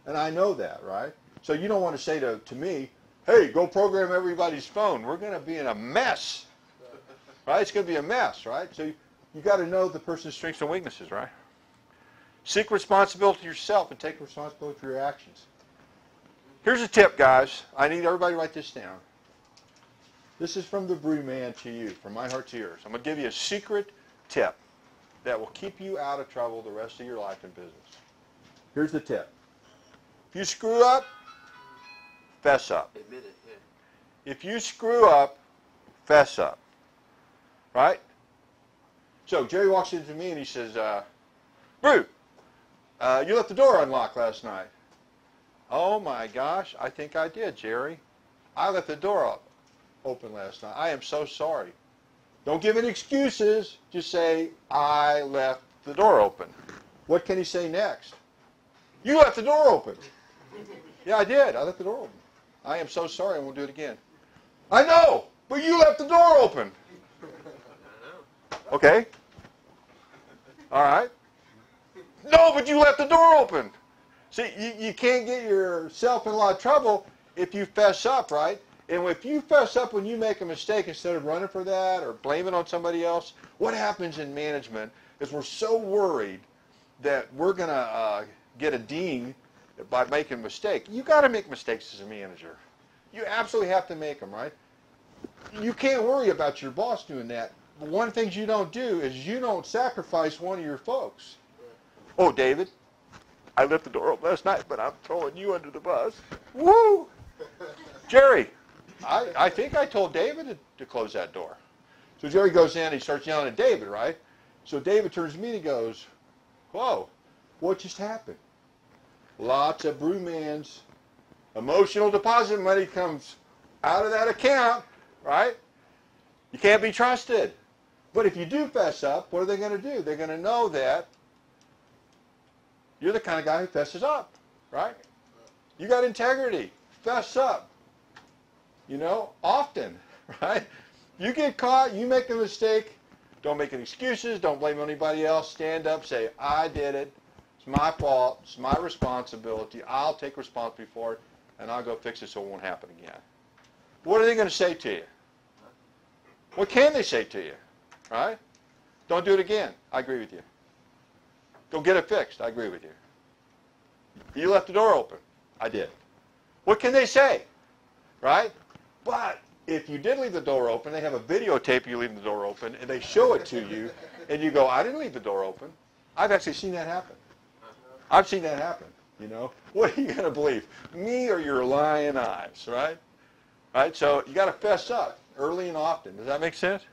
And I know that, right? So you don't want to say to me, hey, go program everybody's phone. We're going to be in a mess, right? It's going to be a mess, right? So you got to know the person's strengths and weaknesses, right? Seek responsibility yourself and take responsibility for your actions. Here's a tip, guys. I need everybody to write this down. This is from the Brew Man to you, from my heart to yours. I'm going to give you a secret tip that will keep you out of trouble the rest of your life in business. Here's the tip. If you screw up, fess up. Admit it, yeah. If you screw up, fess up. Right? So Jerry walks into me and he says, Brew, you left the door unlocked last night. Oh my gosh, I think I did, Jerry. I left the door open last night. I am so sorry. Don't give any excuses. Just say, I left the door open. What can he say next? You left the door open. Yeah, I did. I left the door open. I am so sorry. I won't do it again. I know, but you left the door open. Okay. All right. No, but you left the door open. See, you can't get yourself in a lot of trouble if you fess up, right? And if you fess up when you make a mistake instead of running for that or blame it on somebody else, what happens in management is we're so worried that we're going to get a ding by making a mistake. You got to make mistakes as a manager. You absolutely have to make them, right? You can't worry about your boss doing that. But one of the things you don't do is you don't sacrifice one of your folks. Oh, David, I left the door open last night, but I'm throwing you under the bus. Woo! Jerry, I think I told David to close that door. So Jerry goes in and he starts yelling at David, right? So David turns to me and he goes, whoa, what just happened? Lots of Brewman's emotional deposit money comes out of that account, right? You can't be trusted. But if you do fess up, what are they going to do? They're going to know that you're the kind of guy who fesses up, right? You got integrity. Fess up. You know, often, right? You get caught, you make a mistake, don't make any excuses, don't blame anybody else. Stand up, say, I did it. It's my fault. It's my responsibility. I'll take responsibility for it, and I'll go fix it so it won't happen again. What are they going to say to you? What can they say to you? Right? Don't do it again. I agree with you. Go get it fixed. I agree with you. You left the door open. I did. What can they say? Right? But if you did leave the door open, they have a videotape you leaving the door open, and they show it to you, and you go, I didn't leave the door open. I've actually seen that happen. I've seen that happen, you know. What are you going to believe? Me or your lying eyes, right? Right? So you got to fess up early and often. Does that make sense?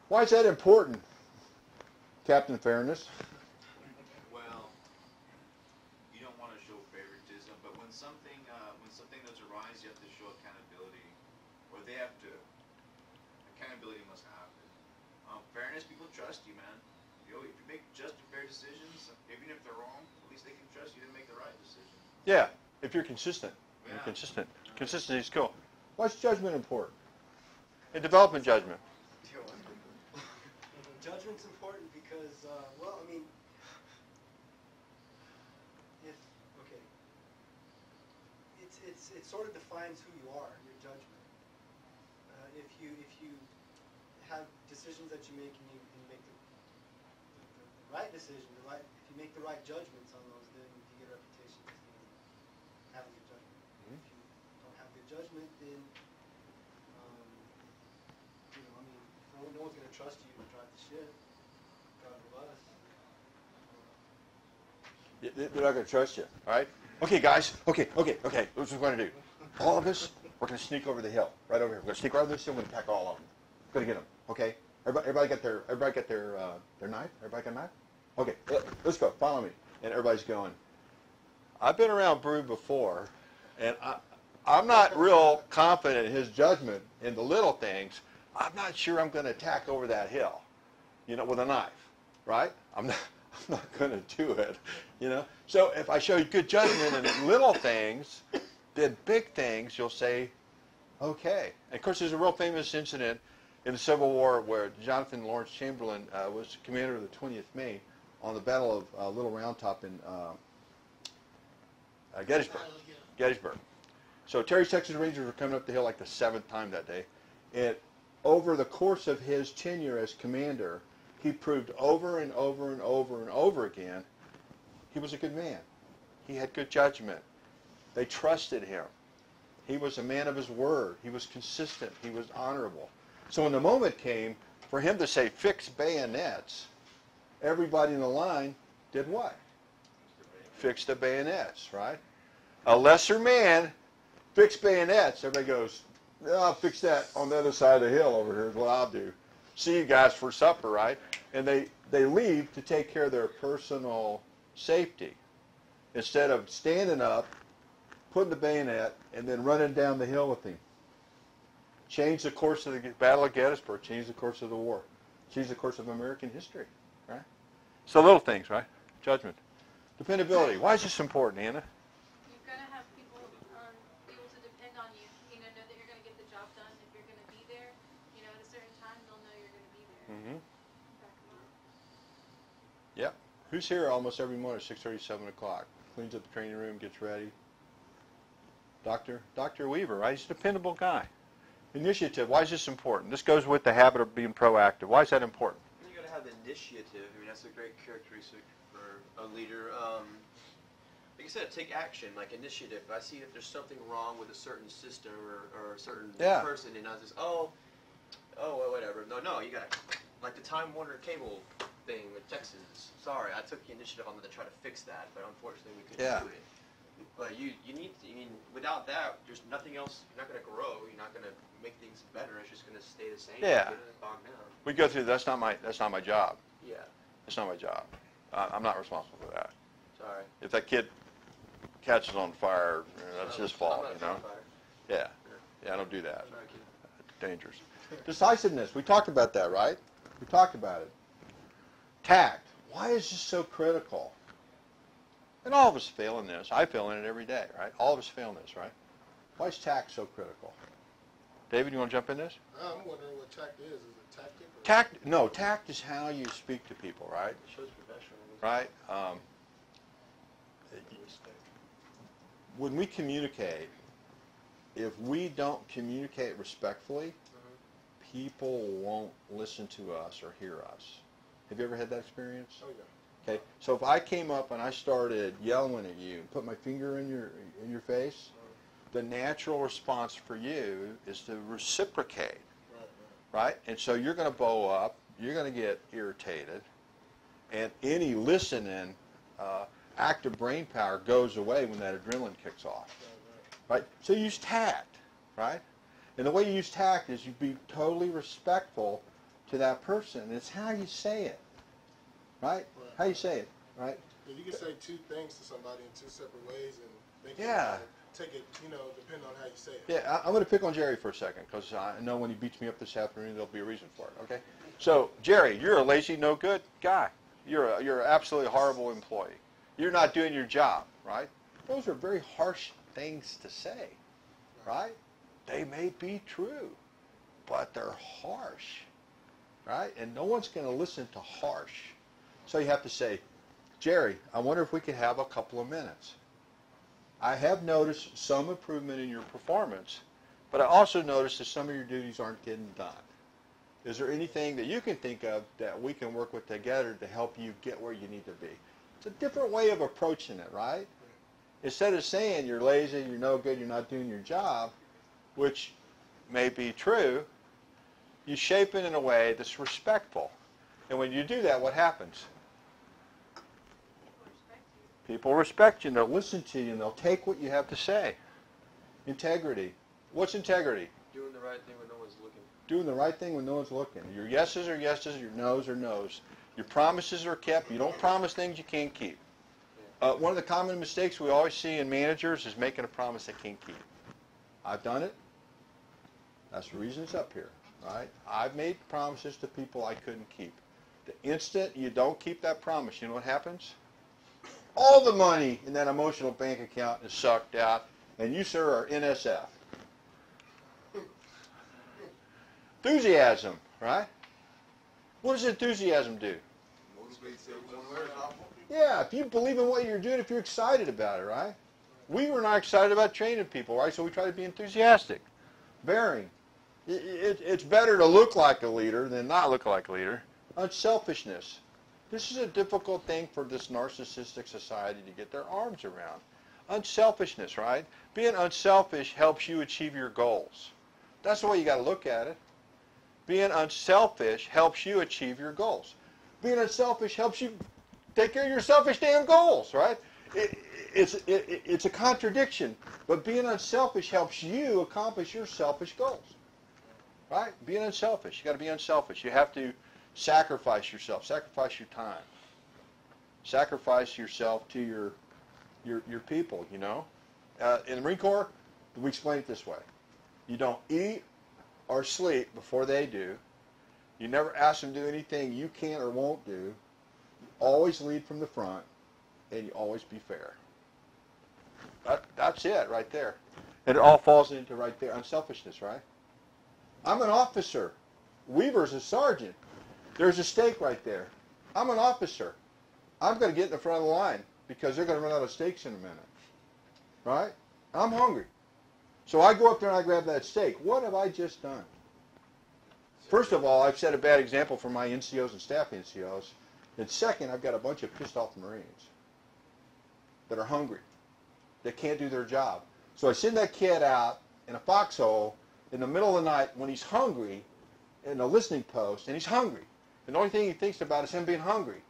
Why is that important, Captain Fairness? Well, you don't want to show favoritism, but when something does arise, you have to show accountability, or they have to. Accountability must happen. Fairness, people trust you, man. You know, if you make just and fair decisions, even if they're wrong, at least they can trust you to make the right decision. Yeah, if you're consistent. Yeah. You're consistent. Consistency is cool. Why is judgment important? In development judgment. Judgment's important because, well, I mean, it sort of defines who you are, your judgment. If you have decisions that you make and you make the right decision, if you make the right judgments on those, then you get a reputation as having good judgment. Mm-hmm. If you don't have good judgment, then no one's going to trust you to drive the ship. Drive the bus. They're not going to trust you, all right? Okay, guys. Okay. This is what we're going to do. All of us, we're going to sneak over the hill, right over here. We're going to sneak right over this hill. We're going to attack all of them. We're going to get them, okay? Everybody got their knife? Everybody got a knife? Okay, let's go. Follow me. And everybody's going. I've been around Brew before, and I'm not real confident in his judgment in the little things. I'm not sure I'm going to attack over that hill, you know, with a knife, right? I'm not going to do it, you know. So if I show you good judgment in little things, then big things, you'll say, Okay. And of course, there's a real famous incident in the Civil War where Jonathan Lawrence Chamberlain was commander of the 20th Maine on the Battle of Little Round Top in Gettysburg. Gettysburg. So Terry's Texas Rangers were coming up the hill like the 7th time that day. And over the course of his tenure as commander, he proved over and over and over and over again he was a good man. He had good judgment. They trusted him. He was a man of his word. He was consistent. He was honorable. So when the moment came for him to say, fix bayonets, everybody in the line did what? Fix the bayonets, right? A lesser man fixed bayonets. Everybody goes, oh, I'll fix that on the other side of the hill over here is what I'll do. See you guys for supper, right? And they leave to take care of their personal safety instead of standing up, putting the bayonet, and then running down the hill with him. Change the course of the Battle of Gettysburg, change the course of the war, change the course of American history, right? So little things, right? Judgment. Dependability. Why is this important, Anna? You've got to have people be able to depend on you. Know that you're going to get the job done. If you're going to be there, at a certain time, they'll know you're going to be there. Mm-hmm. Back 'em up. Yep. Who's here almost every morning at 6:30, 7 o'clock? Cleans up the training room, gets ready. Dr. Weaver, right? He's a dependable guy. Initiative. Why is this important? This goes with the habit of being proactive. Why is that important? You got to have initiative. I mean, that's a great characteristic for a leader. Like I said, take action, like initiative. I see if there's something wrong with a certain system or a certain person, and I just, well, whatever. No, you got to, like the Time Warner cable thing with Texas. Sorry, I took the initiative on to try to fix that, but unfortunately we couldn't do it. But you need to, without that, there's nothing else. You're not going to grow. You're not going to make things better. It's just going to stay the same. Yeah. Get it bogged down. We go through. That's not my job. Yeah. That's not my job. I'm not responsible for that. Sorry. If that kid catches on fire, that's his fault. Yeah. I don't do that. It's dangerous. Decisiveness. We talked about that, right? We talked about it. Tact. Why is this so critical? And all of us fail in this. I fail in it every day, right? All of us fail in this, right? Why is tact so critical? David, you want to jump in this? I'm wondering what tact is. Is it tactic? Tact is how you speak to people, right? It shows professionalism. Right? When we communicate, if we don't communicate respectfully, people won't listen to us or hear us. Have you ever had that experience? Oh, yeah. Okay, so if I came up and I started yelling at you and put my finger in your face, the natural response for you is to reciprocate, right? And so you're going to bow up, you're going to get irritated, and any listening active brain power goes away when that adrenaline kicks off, right? So use tact, right? And the way you use tact is you be totally respectful to that person. It's how you say it, right? How you say it, right? Yeah, you can say two things to somebody in two separate ways and make Yeah. it take it, depending on how you say it. Yeah, I'm going to pick on Jerry for a second because I know when he beats me up this afternoon, there'll be a reason for it, okay? So, Jerry, you're a lazy, no good guy. You're an absolutely horrible employee. You're not doing your job, right? Those are very harsh things to say, right? They may be true, but they're harsh, right? And no one's going to listen to harsh. So you have to say, Jerry, I wonder if we could have a couple of minutes. I have noticed some improvement in your performance, but I also noticed that some of your duties aren't getting done. Is there anything that you can think of that we can work with together to help you get where you need to be? It's a different way of approaching it, right? Instead of saying you're lazy, you're no good, you're not doing your job, which may be true, you shape it in a way that's respectful. And when you do that, what happens? People respect you, and they'll listen to you, and they'll take what you have to say. Integrity. What's integrity? Doing the right thing when no one's looking. Doing the right thing when no one's looking. Your yeses are yeses, your noes are noes. Your promises are kept. You don't promise things you can't keep. One of the common mistakes we always see in managers is making a promise they can't keep. I've done it. That's the reason it's up here, right? I've made promises to people I couldn't keep. The instant you don't keep that promise, you know what happens? All the money in that emotional bank account is sucked out, and you, sir, are NSF. Enthusiasm, right? What does enthusiasm do? Yeah, if you believe in what you're doing, if you're excited about it, right? We were not excited about training people, right? So we try to be enthusiastic. Bearing. It's better to look like a leader than not look like a leader. Unselfishness. This is a difficult thing for this narcissistic society to get their arms around. Unselfishness, right? Being unselfish helps you achieve your goals. That's the way you got to look at it. Being unselfish helps you achieve your goals. Being unselfish helps you take care of your selfish damn goals, right? It's a contradiction, but being unselfish helps you accomplish your selfish goals, right? Being unselfish, you got to be unselfish. You have to sacrifice yourself, sacrifice your time, sacrifice yourself to your people. You know, in the Marine Corps, we explain it this way: you don't eat or sleep before they do. You never ask them to do anything you can or won't do. You always lead from the front, and you always be fair. That's it right there. And it all falls into right there, unselfishness, right? I'm an officer. Weaver's a sergeant. There's a stake right there. I'm an officer. I'm going to get in the front of the line because they're going to run out of steaks in a minute. Right? I'm hungry. So I go up there and I grab that steak. What have I just done? First of all, I've set a bad example for my NCOs and staff NCOs. And second, I've got a bunch of pissed off Marines that are hungry, that can't do their job. So I send that kid out in a foxhole in the middle of the night when he's hungry in a listening post, and he's hungry. And the only thing he thinks about is him being hungry.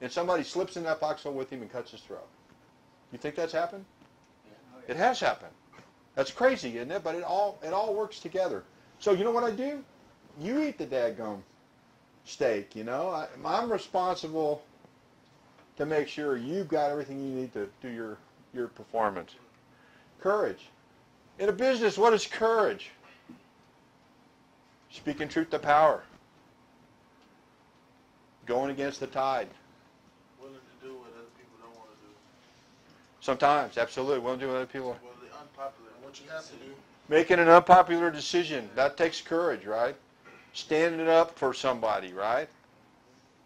And somebody slips in that foxhole with him and cuts his throat. You think that's happened? It has happened. That's crazy, isn't it? But it all works together. So you know what I do? You eat the daggone steak, you know. I'm responsible to make sure you've got everything you need to do your performance. Courage. In a business, what is courage? Speaking truth to power. Going against the tide. Willing to do what other people don't want to do. Sometimes, absolutely. Willing to do what other people. Well, the unpopular. What you have to do. Making an unpopular decision. That takes courage, right? Standing up for somebody, right?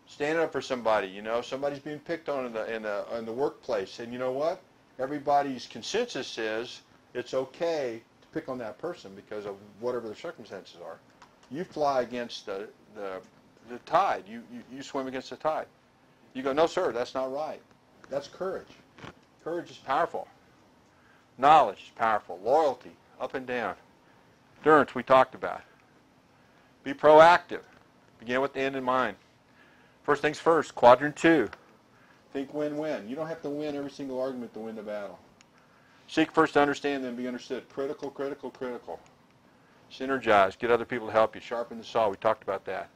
Standing up for somebody. You know, somebody's being picked on in the workplace, and you know what? Everybody's consensus is it's okay to pick on that person because of whatever the circumstances are. You fly against the tide. You swim against the tide. You go, no, sir, that's not right. That's courage. Courage is powerful. Knowledge is powerful. Loyalty, up and down. Endurance, we talked about. Be proactive. Begin with the end in mind. First things first, quadrant 2. Think win-win. You don't have to win every single argument to win the battle. Seek first to understand, then be understood. Critical, critical, critical. Synergize. Get other people to help you. Sharpen the saw. We talked about that.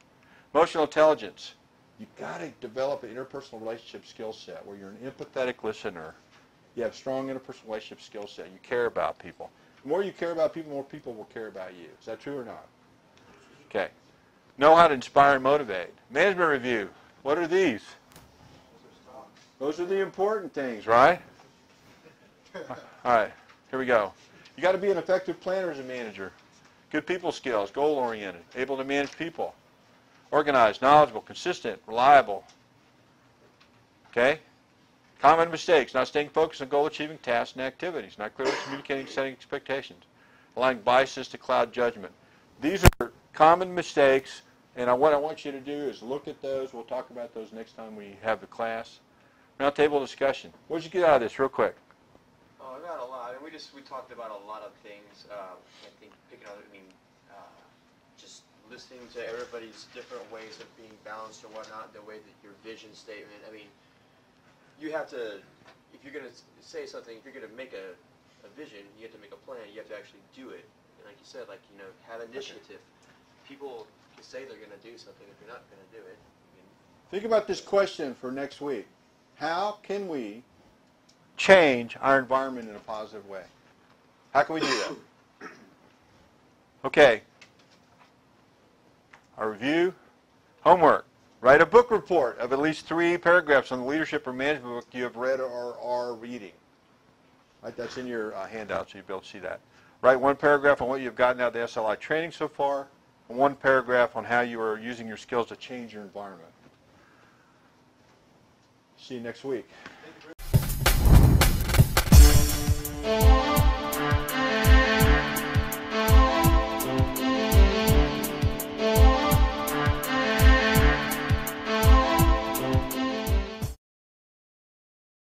Emotional intelligence. You've got to develop an interpersonal relationship skill set where you're an empathetic listener. You have strong interpersonal relationship skill set. You care about people. The more you care about people, the more people will care about you. Is that true or not? Okay. Know how to inspire and motivate. Management review. What are these? Those are the important things, right? All right. Here we go. You got to be an effective planner as a manager. Good people skills, goal-oriented, able to manage people. Organized, knowledgeable, consistent, reliable. Okay? Common mistakes, not staying focused on goal-achieving tasks and activities, not clearly communicating, setting expectations, allowing biases to cloud judgment. These are common mistakes, and what I want you to do is look at those. We'll talk about those next time we have the class. Roundtable discussion. What did you get out of this, real quick? Oh, I got a lot. And we talked about a lot of things. I think picking on, just listening to everybody's different ways of being balanced or whatnot, the way that your vision statement. You have to, if you're going to say something, if you're going to make a vision, you have to make a plan. You have to actually do it. And like you said, have initiative. People can say they're going to do something if you're not going to do it. Think about this question for next week. How can we change our environment in a positive way? How can we do that? Okay. Our review. Homework. Write a book report of at least 3 paragraphs on the leadership or management book you have read or are reading. Right, that's in your handout, so you'll be able to see that. Write 1 paragraph on what you've gotten out of the SLI training so far. one paragraph on how you are using your skills to change your environment. See you next week.